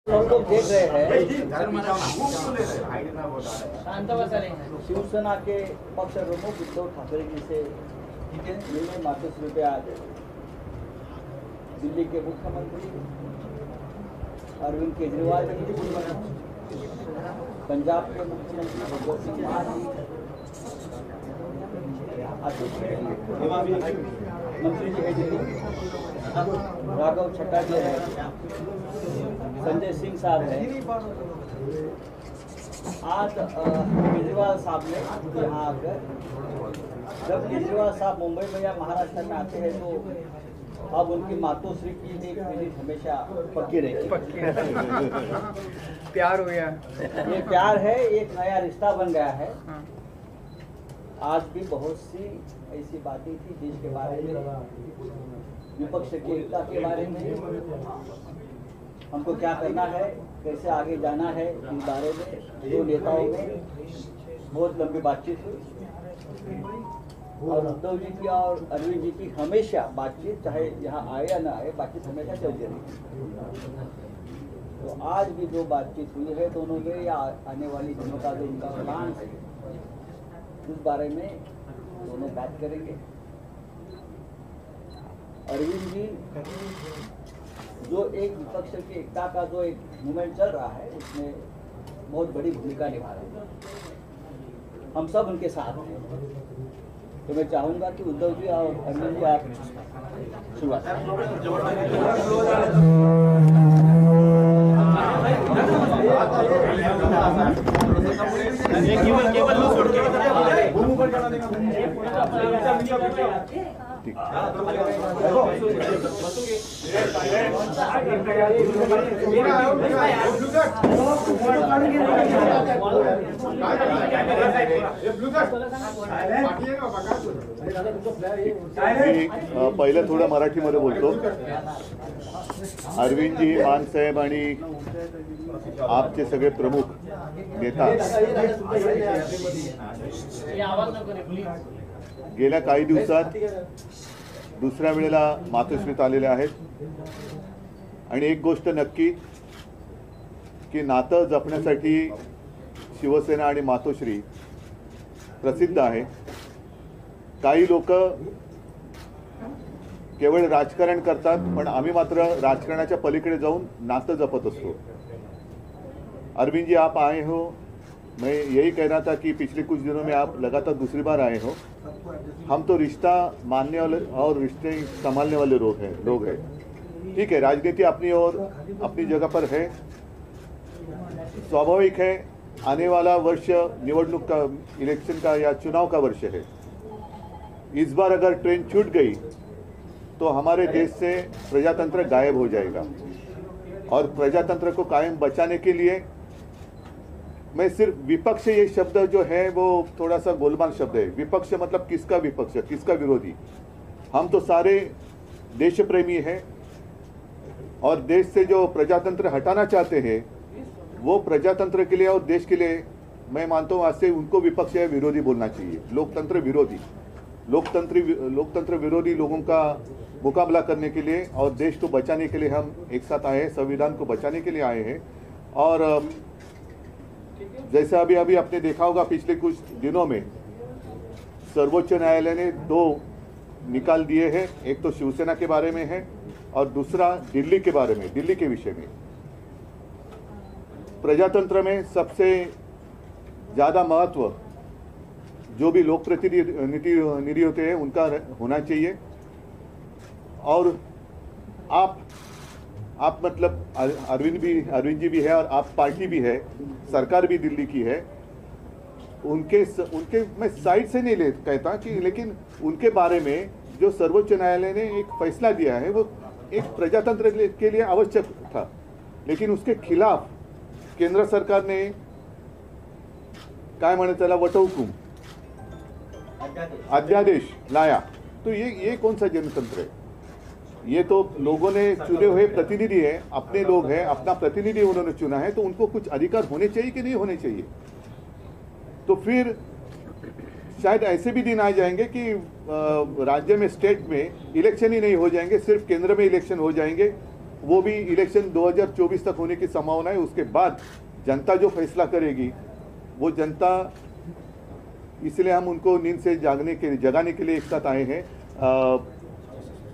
हम लोग देख रहे हैं शिवसेना के पक्ष प्रमुख उद्धव ठाकरे जी से मिलने मातोश्री पे आज दिल्ली के मुख्यमंत्री अरविंद केजरीवाल जी, पंजाब के मुख्यमंत्री भगवत सिंह मान जी, मंत्री जी है दिल्ली, राघव छट्टा जी है, संजय सिंह साहब है। आज केजरीवाल साहब ने यहाँ आकर, जब केजरीवाल साहब मुंबई में या महाराष्ट्र में आते हैं तो अब उनकी मातोश्री की क्रेडिट हमेशा पक्की रहेगी। प्यार हो गया, ये प्यार है, एक नया रिश्ता बन गया है। आज भी बहुत सी ऐसी बातें थी देश के बारे में, विपक्ष की एकता के बारे में, हमको क्या करना है, कैसे आगे जाना है, इस बारे में दो नेताओं में बहुत लंबी बातचीत हुई। और उद्धव जी की और अरविंद जी की हमेशा बातचीत, चाहे यहाँ आए या ना आए, बातचीत हमेशा चलती रही। तो आज भी जो बातचीत हुई है दोनों में, या आने वाली दिनों का जो उनका प्लान है, उस बारे में दोनों बात करेंगे। अरविंद जी जो एक विपक्ष की एकता का जो एक मूवमेंट चल रहा है, उसमें बहुत बड़ी भूमिका निभा रहे हैं। हम सब उनके साथ हैं। तो मैं चाहूंगा कि उद्धव जी और अरविंद जी आप शुरुआत पहिलं थोडं मराठीमध्ये बोलतो। अरविंद जी, मान साहेब आणि आपचे सगळे प्रमुख नेता गेल्या काही दिवसात दुसऱ्या वेळेला मातोश्रीत आलेले आहेत आणि एक गोष्ट नक्की की नातं जपण्यासाठी शिवसेना आणि मातोश्री प्रसिद्ध आहे। काही लोक केवळ राजकारण करतात, पण आम्ही मात्र राजकारणाच्या पलीकडे जाऊन नातं जपत असतो। अरविंद जी, आप आए हो, मैं यही कह रहा था कि पिछले कुछ दिनों में आप लगातार दूसरी बार आए हो। हम तो रिश्ता मानने वाले और रिश्ते संभालने वाले लोग हैं। ठीक है, राजनीति अपनी और अपनी जगह पर है, स्वाभाविक है। आने वाला वर्ष निवडणूक का, इलेक्शन का या चुनाव का वर्ष है। इस बार अगर ट्रेन छूट गई तो हमारे देश से प्रजातंत्र गायब हो जाएगा, और प्रजातंत्र को कायम बचाने के लिए मैं सिर्फ विपक्ष, ये शब्द जो है वो थोड़ा सा गोलमाल शब्द है। विपक्ष मतलब किसका विपक्ष, किसका विरोधी? हम तो सारे देश प्रेमी हैं, और देश से जो प्रजातंत्र हटाना चाहते हैं वो प्रजातंत्र के लिए और देश के लिए, मैं मानता हूँ आज से उनको विपक्ष या विरोधी बोलना चाहिए। लोकतंत्र विरोधी, लोकतंत्र विरोधी लोगों का मुकाबला करने के लिए और देश को बचाने के लिए हम एक साथ आए हैं, संविधान को बचाने के लिए आए हैं। और जैसा अभी आपने देखा होगा, पिछले कुछ दिनों में सर्वोच्च न्यायालय ने 2 निकाल दिए हैं। एक तो शिवसेना के बारे में है और दूसरा दिल्ली के बारे में, दिल्ली के विषय में। प्रजातंत्र में सबसे ज़्यादा महत्व जो भी लोक प्रतिनिधि होते हैं उनका होना चाहिए। और आप मतलब अरविंद जी भी है, और आप पार्टी भी है, सरकार भी दिल्ली की है। उनके मैं साइड से नहीं कहता कि, लेकिन उनके बारे में जो सर्वोच्च न्यायालय ने एक फैसला दिया है वो एक प्रजातंत्र के लिए आवश्यक था, लेकिन उसके खिलाफ केंद्र सरकार ने काय म्हणतात त्याला, वटहुकूम, अध्यादेश लाया। तो ये कौन सा जनतंत्र है? ये तो लोगों ने चुने हुए प्रतिनिधि है, अपने लोग हैं, अपना प्रतिनिधि उन्होंने चुना है, तो उनको कुछ अधिकार होने चाहिए कि नहीं होने चाहिए? तो फिर शायद ऐसे भी दिन आ जाएंगे कि राज्य में, स्टेट में इलेक्शन ही नहीं हो जाएंगे, सिर्फ केंद्र में इलेक्शन हो जाएंगे, वो भी इलेक्शन 2024 तक होने की संभावना है। उसके बाद जनता जो फैसला करेगी वो जनता, इसलिए हम उनको नींद से जगाने के लिए एक साथ आए हैं।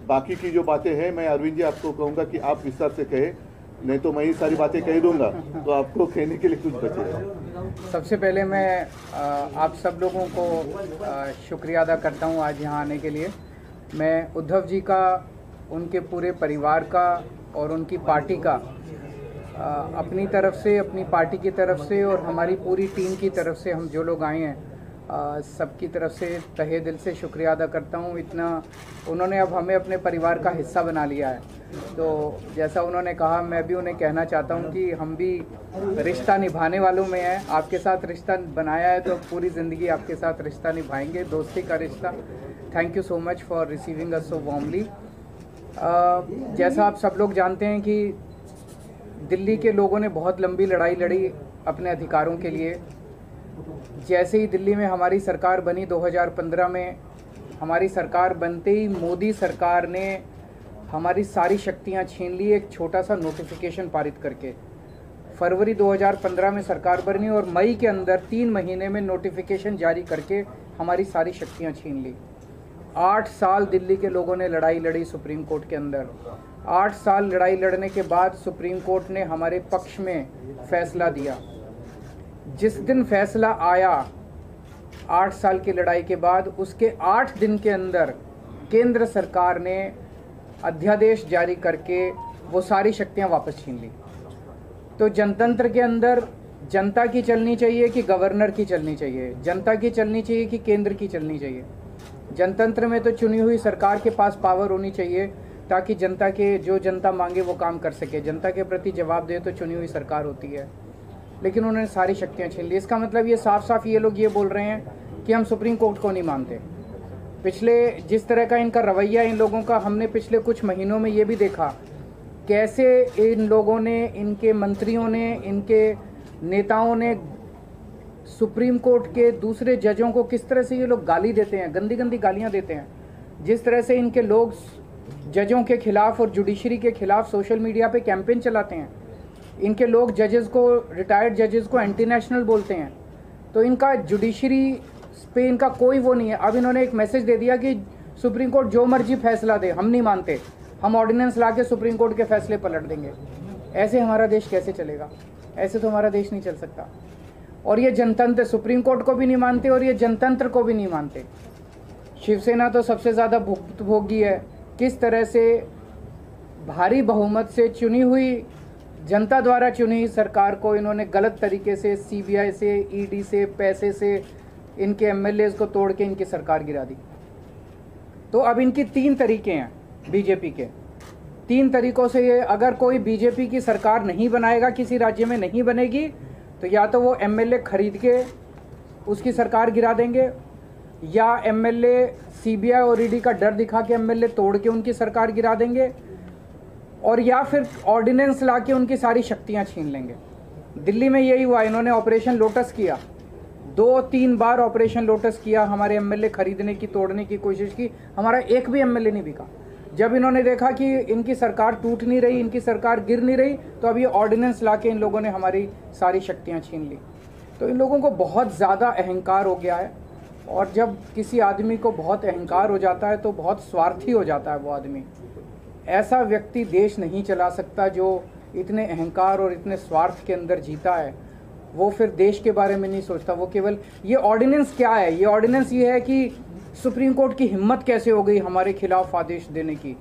बाकी की जो बातें हैं मैं अरविंद जी आपको कहूँगा कि आप विस्तार से कहें, नहीं तो मैं ही सारी बातें कह दूंगा तो आपको कहने के लिए कुछ बचेगा। सबसे पहले मैं आप सब लोगों को शुक्रिया अदा करता हूं आज यहां आने के लिए। मैं उद्धव जी का, उनके पूरे परिवार का और उनकी पार्टी का अपनी तरफ से, अपनी पार्टी की तरफ से और हमारी पूरी टीम की तरफ से, हम जो लोग आए हैं सबकी तरफ से तहे दिल से शुक्रिया अदा करता हूं। इतना उन्होंने अब हमें अपने परिवार का हिस्सा बना लिया है। तो जैसा उन्होंने कहा, मैं भी उन्हें कहना चाहता हूं कि हम भी रिश्ता निभाने वालों में हैं। आपके साथ रिश्ता बनाया है तो पूरी ज़िंदगी आपके साथ रिश्ता निभाएंगे, दोस्ती का रिश्ता। Thank you so much for receiving us so warmly. जैसा आप सब लोग जानते हैं कि दिल्ली के लोगों ने बहुत लंबी लड़ाई लड़ी अपने अधिकारों के लिए। जैसे ही दिल्ली में हमारी सरकार बनी 2015 में, हमारी सरकार बनते ही मोदी सरकार ने हमारी सारी शक्तियां छीन ली एक छोटा सा नोटिफिकेशन पारित करके। फरवरी 2015 में सरकार बनी और मई के अंदर 3 महीने में नोटिफिकेशन जारी करके हमारी सारी शक्तियां छीन ली। 8 साल दिल्ली के लोगों ने लड़ाई लड़ी सुप्रीम कोर्ट के अंदर। 8 साल लड़ाई लड़ने के बाद सुप्रीम कोर्ट ने हमारे पक्ष में फैसला दिया। जिस दिन फैसला आया 8 साल की लड़ाई के बाद, उसके 8 दिन के अंदर केंद्र सरकार ने अध्यादेश जारी करके वो सारी शक्तियां वापस छीन ली। तो जनतंत्र के अंदर जनता की चलनी चाहिए कि गवर्नर की चलनी चाहिए, जनता की चलनी चाहिए कि केंद्र की चलनी चाहिए। जनतंत्र में तो चुनी हुई सरकार के पास पावर होनी चाहिए ताकि जनता के जो जनता मांगे वो काम कर सके, जनता के प्रति जवाब दे तो चुनी हुई सरकार होती है। लेकिन उन्होंने सारी शक्तियां छीन ली। इसका मतलब ये साफ साफ ये लोग ये बोल रहे हैं कि हम सुप्रीम कोर्ट को नहीं मानते। पिछले जिस तरह का इनका रवैया इन लोगों का हमने पिछले कुछ महीनों में ये भी देखा, कैसे इन लोगों ने, इनके मंत्रियों ने, इनके नेताओं ने सुप्रीम कोर्ट के दूसरे जजों को किस तरह से ये लोग गाली देते हैं, गंदी गंदी गालियां देते हैं। जिस तरह से इनके लोग जजों के खिलाफ और जुडिशरी के खिलाफ सोशल मीडिया पे कैंपेन चलाते हैं। इनके लोग जजेस को, रिटायर्ड जजेस को एंटी नेशनल बोलते हैं। तो इनका जुडिशरी पे इनका कोई वो नहीं है। अब इन्होंने एक मैसेज दे दिया कि सुप्रीम कोर्ट जो मर्जी फैसला दे, हम नहीं मानते, हम ऑर्डिनेंस ला के सुप्रीम कोर्ट के फैसले पलट देंगे। ऐसे हमारा देश कैसे चलेगा? ऐसे तो हमारा देश नहीं चल सकता। और ये जनतंत्र सुप्रीम कोर्ट को भी नहीं मानते और ये जनतंत्र को भी नहीं मानते। शिवसेना तो सबसे ज़्यादा भुक्तभोगी है। किस तरह से भारी बहुमत से चुनी हुई, जनता द्वारा चुनी हुई सरकार को इन्होंने गलत तरीके से सीबीआई से, ईडी से, पैसे से इनके एमएलएज को तोड़ के इनकी सरकार गिरा दी। तो अब इनकी 3 तरीके हैं बीजेपी के। 3 तरीकों से ये, अगर कोई बीजेपी की सरकार नहीं बनाएगा, किसी राज्य में नहीं बनेगी, तो या तो वो एमएलए खरीद के उसकी सरकार गिरा देंगे, या एमएलए सीबीआई और ईडी का डर दिखा के एमएलए तोड़ के उनकी सरकार गिरा देंगे, और या फिर ऑर्डिनेंस ला के उनकी सारी शक्तियां छीन लेंगे। दिल्ली में यही हुआ। इन्होंने ऑपरेशन लोटस किया, 2-3 बार ऑपरेशन लोटस किया, हमारे एमएलए खरीदने की, तोड़ने की कोशिश की, हमारा एक भी एमएलए नहीं बिका। जब इन्होंने देखा कि इनकी सरकार टूट नहीं रही, इनकी सरकार गिर नहीं रही, तो अब ये ऑर्डिनेंस ला के इन लोगों ने हमारी सारी शक्तियाँ छीन ली। तो इन लोगों को बहुत ज़्यादा अहंकार हो गया है, और जब किसी आदमी को बहुत अहंकार हो जाता है तो बहुत स्वार्थी हो जाता है वो आदमी। ऐसा व्यक्ति देश नहीं चला सकता जो इतने अहंकार और इतने स्वार्थ के अंदर जीता है। वो फिर देश के बारे में नहीं सोचता, वो केवल, ये ऑर्डिनेंस क्या है? ये ऑर्डिनेंस ये है कि सुप्रीम कोर्ट की हिम्मत कैसे हो गई हमारे खिलाफ आदेश देने की,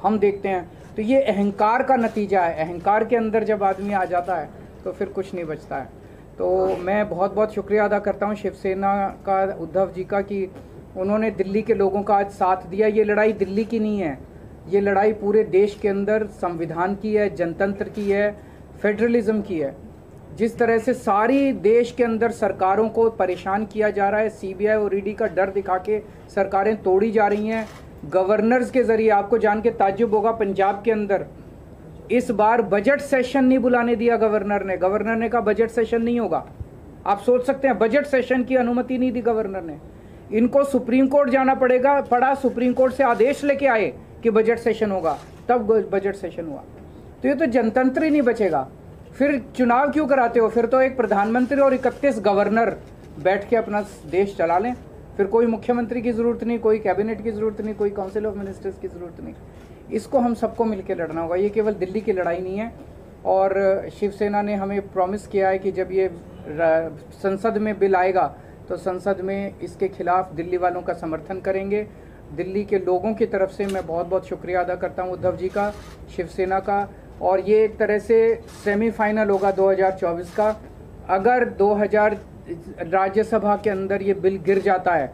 हम देखते हैं। तो ये अहंकार का नतीजा है। अहंकार के अंदर जब आदमी आ जाता है तो फिर कुछ नहीं बचता है। तो मैं बहुत बहुत शुक्रिया अदा करता हूँ शिवसेना का, उद्धव जी का, कि उन्होंने दिल्ली के लोगों का आज साथ दिया। ये लड़ाई दिल्ली की नहीं है, ये लड़ाई पूरे देश के अंदर संविधान की है, जनतंत्र की है, फेडरलिज्म की है। जिस तरह से सारी देश के अंदर सरकारों को परेशान किया जा रहा है, सीबीआई और ईडी का डर दिखा के सरकारें तोड़ी जा रही हैं गवर्नर्स के जरिए। आपको जान के ताज्जुब होगा, पंजाब के अंदर इस बार बजट सेशन नहीं बुलाने दिया गवर्नर ने। गवर्नर ने कहा बजट सेशन नहीं होगा। आप सोच सकते हैं, बजट सेशन की अनुमति नहीं दी गवर्नर ने। इनको सुप्रीम कोर्ट जाना पड़ा, सुप्रीम कोर्ट से आदेश लेके आए कि बजट सेशन होगा, तब बजट सेशन हुआ। तो ये तो जनतंत्र ही नहीं बचेगा। फिर चुनाव क्यों कराते हो? फिर तो एक प्रधानमंत्री और 31 गवर्नर बैठ के अपना देश चला लें। फिर कोई मुख्यमंत्री की ज़रूरत नहीं, कोई कैबिनेट की ज़रूरत नहीं, कोई काउंसिल ऑफ मिनिस्टर्स की ज़रूरत नहीं। इसको हम सबको मिलकर लड़ना होगा। ये केवल दिल्ली की लड़ाई नहीं है। और शिवसेना ने हमें प्रॉमिस किया है कि जब ये संसद में बिल आएगा तो संसद में इसके खिलाफ दिल्ली वालों का समर्थन करेंगे। दिल्ली के लोगों की तरफ से मैं बहुत बहुत शुक्रिया अदा करता हूँ उद्धव जी का, शिवसेना का। और ये एक तरह से सेमीफाइनल होगा 2024 का। अगर 2000 राज्यसभा के अंदर ये बिल गिर जाता है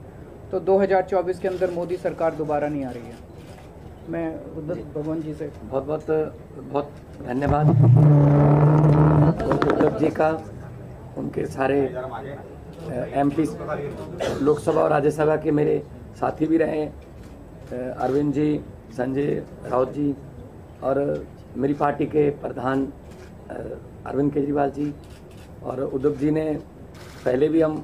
तो 2024 के अंदर मोदी सरकार दोबारा नहीं आ रही है। मैं भगवान जी से बहुत धन्यवाद उद्धव जी का, उनके सारे एमपी लोकसभा और राज्यसभा के मेरे साथी भी रहे, अरविंद जी, संजय राउत जी, और मेरी पार्टी के प्रधान अरविंद केजरीवाल जी। और उद्धव जी ने पहले भी हम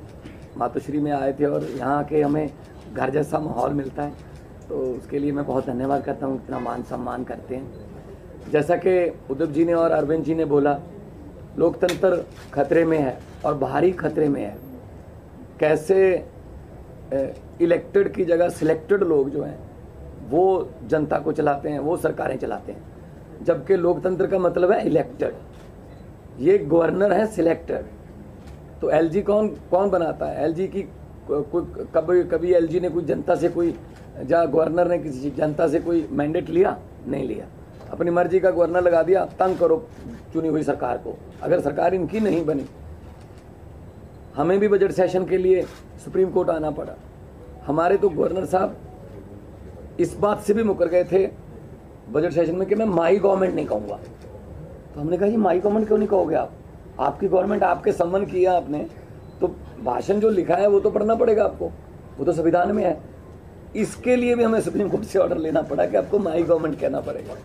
मातोश्री में आए थे और यहाँ के हमें घर जैसा माहौल मिलता है, तो उसके लिए मैं बहुत धन्यवाद करता हूँ, इतना मान सम्मान करते हैं। जैसा कि उद्धव जी ने और अरविंद जी ने बोला, लोकतंत्र खतरे में है और भारी खतरे में है। कैसे इलेक्टेड की जगह सिलेक्टेड लोग जो हैं वो जनता को चलाते हैं, वो सरकारें चलाते हैं, जबकि लोकतंत्र का मतलब है इलेक्टेड। ये गवर्नर है सिलेक्टेड। तो एलजी कौन बनाता है? एलजी की कभी एलजी ने कोई जनता से कोई गवर्नर ने किसी जनता से कोई मैंडेट लिया? नहीं लिया। अपनी मर्जी का गवर्नर लगा दिया, तंग करो चुनी हुई सरकार को। अगर सरकार इनकी नहीं बनी, हमें भी बजट सेशन के लिए सुप्रीम कोर्ट आना पड़ा। हमारे तो गवर्नर साहब इस बात से भी मुकर गए थे बजट सेशन में कि मैं माई गवर्नमेंट नहीं कहूँगा। तो हमने कहा जी माई गवर्नमेंट क्यों नहीं कहोगे आप? आपकी गवर्नमेंट, आपके सम्मान किया आपने, तो भाषण जो लिखा है वो तो पढ़ना पड़ेगा आपको, वो तो संविधान में है। इसके लिए भी हमें सुप्रीम कोर्ट से ऑर्डर लेना पड़ा कि आपको माई गवर्नमेंट कहना पड़ेगा,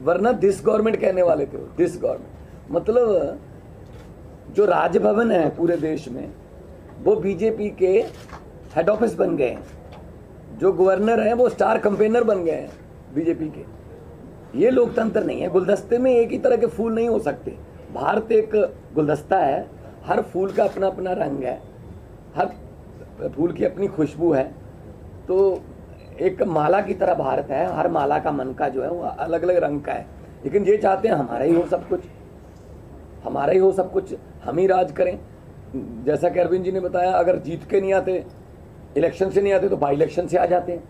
वरना दिस गवर्नमेंट कहने वाले थे। दिस गवर्नमेंट मतलब जो राजभवन है पूरे देश में वो बीजेपी के हेड ऑफिस बन गए हैं, जो गवर्नर हैं वो स्टार कैंपेनर बन गए हैं बीजेपी के। ये लोकतंत्र नहीं है। गुलदस्ते में एक ही तरह के फूल नहीं हो सकते। भारत एक गुलदस्ता है, हर फूल का अपना अपना रंग है, हर फूल की अपनी खुशबू है। तो एक माला की तरह भारत है, हर माला का मन का जो है वो अलग अलग रंग का है। लेकिन ये चाहते हैं हमारा ही हो सब कुछ, हमारा ही हो सब कुछ, हम ही राज करें। जैसा कि अरविंद जी ने बताया, अगर जीत के नहीं आते, इलेक्शन से नहीं आते, तो बाई इलेक्शन से आ जाते हैं।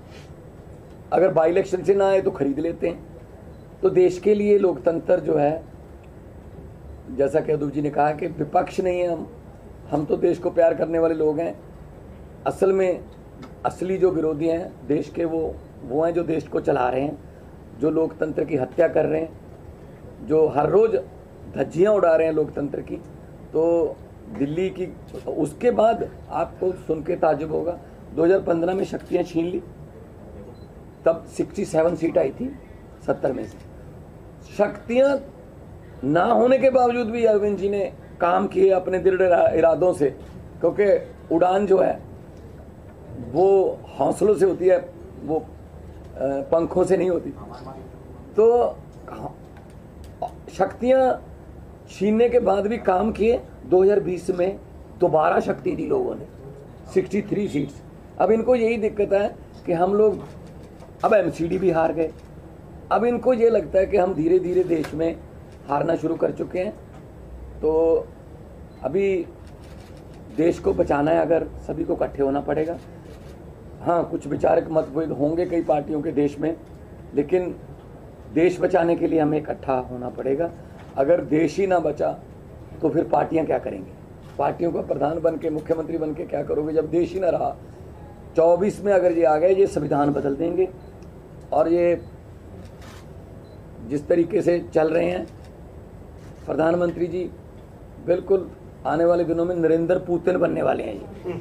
अगर बाई इलेक्शन से ना आए तो खरीद लेते हैं। तो देश के लिए लोकतंत्र जो है, जैसा कि उद्धव जी ने कहा कि विपक्ष नहीं है हम तो देश को प्यार करने वाले लोग हैं। असल में असली जो विरोधी हैं देश के वो हैं जो देश को चला रहे हैं, जो लोकतंत्र की हत्या कर रहे हैं, जो हर रोज़ धज्जियाँ उड़ा रहे हैं लोकतंत्र की। तो दिल्ली की, उसके बाद आपको सुन के ताज्जुब होगा, 2015 में शक्तियाँ छीन ली, तब 67 सीट आई थी 70 में से। शक्तियाँ ना होने के बावजूद भी अरविंद जी ने काम किए अपने दृढ़ इरादों से, क्योंकि उड़ान जो है वो हौसलों से होती है, वो पंखों से नहीं होती। तो शक्तियाँ छीनने के बाद भी काम किए। 2020 में दोबारा शक्ति दी लोगों ने, 63 सीट्स। अब इनको यही दिक्कत है कि हम लोग अब एमसीडी भी हार गए। अब इनको ये लगता है कि हम धीरे धीरे देश में हारना शुरू कर चुके हैं। तो अभी देश को बचाना है, अगर सभी को इकट्ठे होना पड़ेगा। हाँ, कुछ विचारक मतभेद होंगे कई पार्टियों के देश में, लेकिन देश बचाने के लिए हमें इकट्ठा होना पड़ेगा। अगर देश ही ना बचा तो फिर पार्टियां क्या करेंगी? पार्टियों का प्रधान बन के, मुख्यमंत्री बन के क्या करोगे जब देश ही ना रहा? 24 में अगर ये आ गए, ये संविधान बदल देंगे। और ये जिस तरीके से चल रहे हैं प्रधानमंत्री जी, बिल्कुल आने वाले दिनों में नरेंद्र पुतिन बनने वाले हैं ये।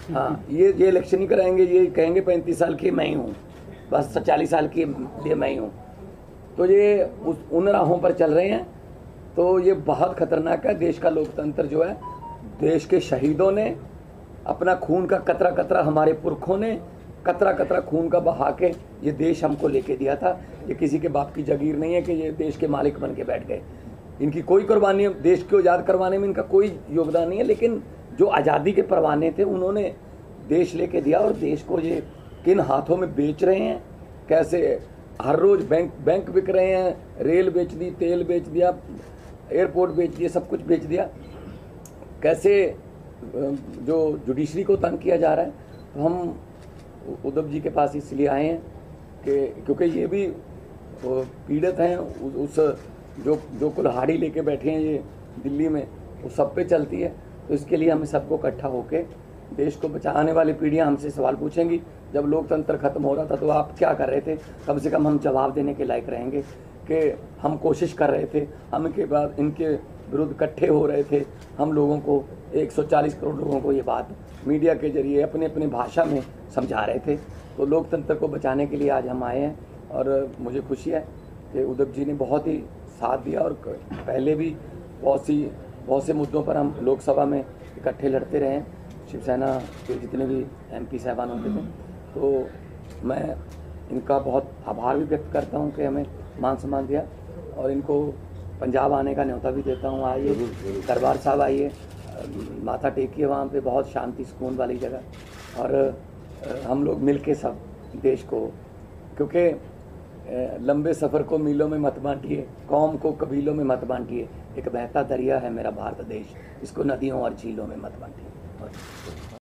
हाँ, ये इलेक्शन ही कराएंगे, ये कहेंगे 35 साल की मैं ही हूँ, बस 40 साल की लिए मैं ही हूँ। तो ये उन राहों पर चल रहे हैं। तो ये बहुत खतरनाक है। देश का लोकतंत्र जो है, देश के शहीदों ने अपना खून का कतरा कतरा, हमारे पुरखों ने कतरा कतरा खून का बहा के ये देश हमको लेके दिया था। ये किसी के बाप की जागीर नहीं है कि ये देश के मालिक बन के बैठ गए। इनकी कोई कुर्बानी, देश को आज़ाद करवाने में इनका कोई योगदान नहीं है, लेकिन जो आज़ादी के परवाने थे उन्होंने देश लेके दिया। और देश को ये किन हाथों में बेच रहे हैं, कैसे हर रोज़ बैंक बिक रहे हैं, रेल बेच दी, तेल बेच दिया, एयरपोर्ट बेच दिया, सब कुछ बेच दिया, कैसे जो जुडिशरी को तंग किया जा रहा है। तो हम उद्धव जी के पास इसलिए आए हैं कि क्योंकि ये भी पीड़ित हैं, उस जो कुल्हाड़ी लेके बैठे हैं ये दिल्ली में, वो सब पे चलती है। तो इसके लिए हमें सबको इकट्ठा होकर देश को बचाने वाली पीढ़ियां हमसे सवाल पूछेंगी, जब लोकतंत्र खत्म हो रहा था तो आप क्या कर रहे थे, कम से कम हम जवाब देने के लायक रहेंगे कि हम कोशिश कर रहे थे, हम इनके बाद इनके विरुद्ध इकट्ठे हो रहे थे, हम लोगों को 140 करोड़ लोगों को ये बात मीडिया के जरिए अपने अपने भाषा में समझा रहे थे। तो लोकतंत्र को बचाने के लिए आज हम आए हैं और मुझे खुशी है कि उद्धव जी ने बहुत ही साथ दिया और पहले भी बहुत से मुद्दों पर हम लोकसभा में इकट्ठे लड़ते रहे हैं, शिवसेना के जितने भी MP साहबान होते थे। तो मैं इनका बहुत आभार भी व्यक्त करता हूं कि हमें मान सम्मान दिया, और इनको पंजाब आने का न्योता भी देता हूं। आइए दरबार साहब, आइए माथा टेकिए, वहाँ पे बहुत शांति सुकून वाली जगह, और हम लोग मिल के सब देश को, क्योंकि लंबे सफ़र को मीलों में मत बांटिए, कौम को कबीलों में मत बांटिए, एक बहता दरिया है मेरा भारत देश, इसको नदियों और झीलों में मत बांटिए।